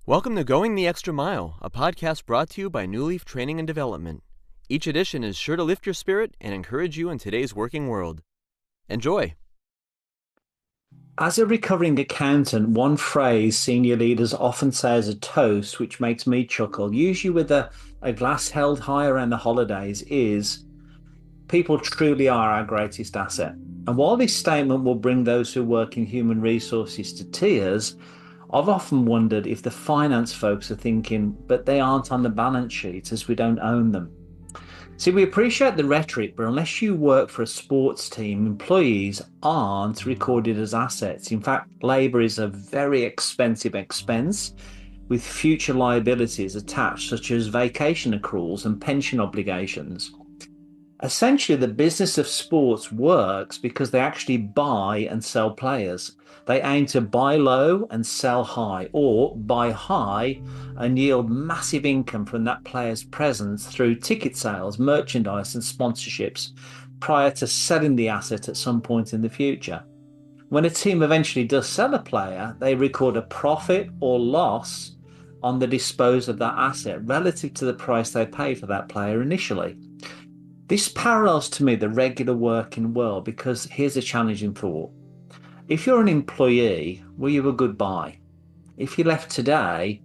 Welcome to Going the Extra Mile, a podcast brought to you by Newleaf Training and Development. Each edition is sure to lift your spirit and encourage you in today's working world. Enjoy! As a recovering accountant, one phrase senior leaders often say as a toast, which makes me chuckle, usually with a glass held high around the holidays, is people truly are our greatest asset. And while this statement will bring those who work in human resources to tears, I've often wondered if the finance folks are thinking, but they aren't on the balance sheet as we don't own them. See, we appreciate the rhetoric, but unless you work for a sports team, employees aren't recorded as assets. In fact, labour is a very expensive expense with future liabilities attached, such as vacation accruals and pension obligations. Essentially, the business of sports works because they actually buy and sell players. They aim to buy low and sell high, or buy high and yield massive income from that player's presence through ticket sales, merchandise, and sponsorships prior to selling the asset at some point in the future. When a team eventually does sell a player, they record a profit or loss on the disposal of that asset relative to the price they paid for that player initially. This parallels to me the regular working world because here's a challenging thought. If you're an employee, were you a good buy? If you left today,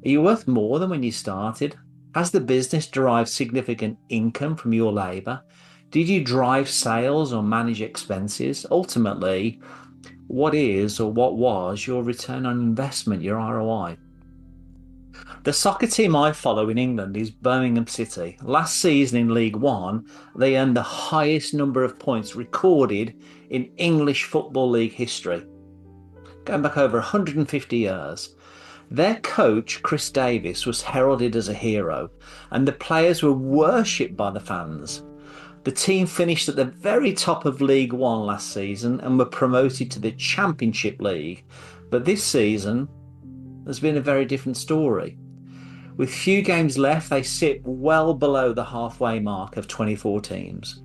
are you worth more than when you started? Has the business derived significant income from your labour? Did you drive sales or manage expenses? Ultimately, what is or what was your return on investment, your ROI? The soccer team I follow in England is Birmingham City. Last season in League One, they earned the highest number of points recorded in English Football League history, going back over 150 years. Their coach, Chris Davis, was heralded as a hero, and the players were worshipped by the fans. The team finished at the very top of League One last season and were promoted to the Championship League. But this season, there's been a very different story. With few games left, they sit well below the halfway mark of 24 teams.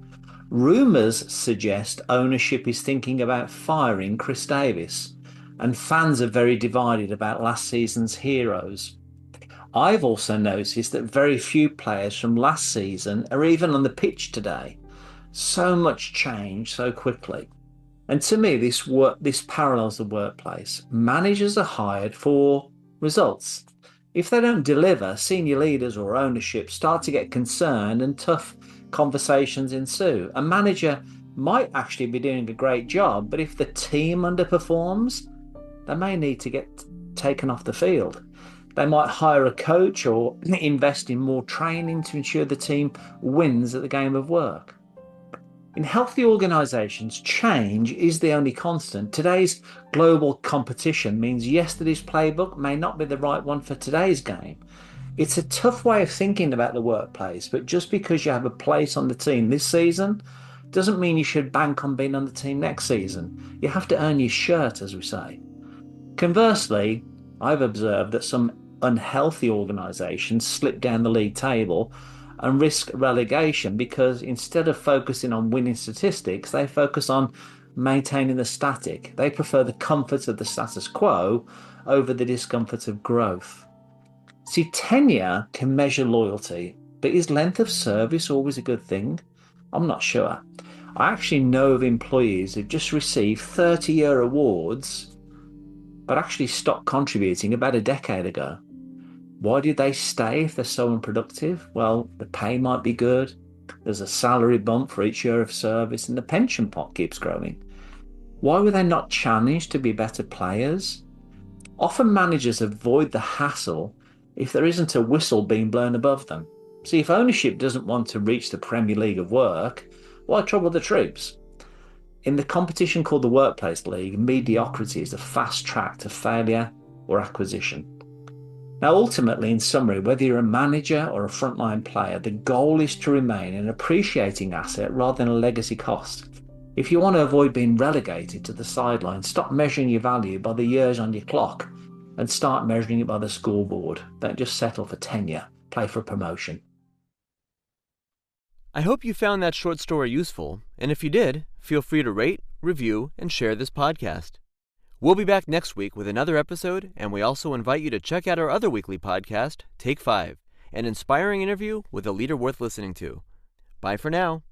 Rumours suggest ownership is thinking about firing Chris Davis, and fans are very divided about last season's heroes. I've also noticed that very few players from last season are even on the pitch today. So much change so quickly. And to me, this parallels the workplace. Managers are hired for results. If they don't deliver, senior leaders or ownership start to get concerned and tough conversations ensue. A manager might actually be doing a great job, but if the team underperforms, they may need to get taken off the field. They might hire a coach or invest in more training to ensure the team wins at the game of work. In healthy organisations, change is the only constant. Today's global competition means yesterday's playbook may not be the right one for today's game. It's a tough way of thinking about the workplace, but just because you have a place on the team this season doesn't mean you should bank on being on the team next season. You have to earn your shirt, as we say. Conversely, I've observed that some unhealthy organisations slip down the league table and risk relegation because instead of focusing on winning statistics, they focus on maintaining the static. They prefer the comfort of the status quo over the discomfort of growth. See, tenure can measure loyalty, but is length of service always a good thing? I'm not sure. I actually know of employees who just received 30-year awards, but actually stopped contributing about a decade ago. Why did they stay if they're so unproductive? Well, the pay might be good, there's a salary bump for each year of service, and the pension pot keeps growing. Why were they not challenged to be better players? Often managers avoid the hassle if there isn't a whistle being blown above them. See, if ownership doesn't want to reach the Premier League of work, why trouble the troops? In the competition called the Workplace League, mediocrity is the fast track to failure or acquisition. Now, ultimately, in summary, whether you're a manager or a frontline player, the goal is to remain an appreciating asset rather than a legacy cost. If you want to avoid being relegated to the sideline, stop measuring your value by the years on your clock and start measuring it by the scoreboard. Don't just settle for tenure, play for promotion. I hope you found that short story useful, and if you did, feel free to rate, review, and share this podcast. We'll be back next week with another episode, and we also invite you to check out our other weekly podcast, Take 5, an inspiring interview with a leader worth listening to. Bye for now.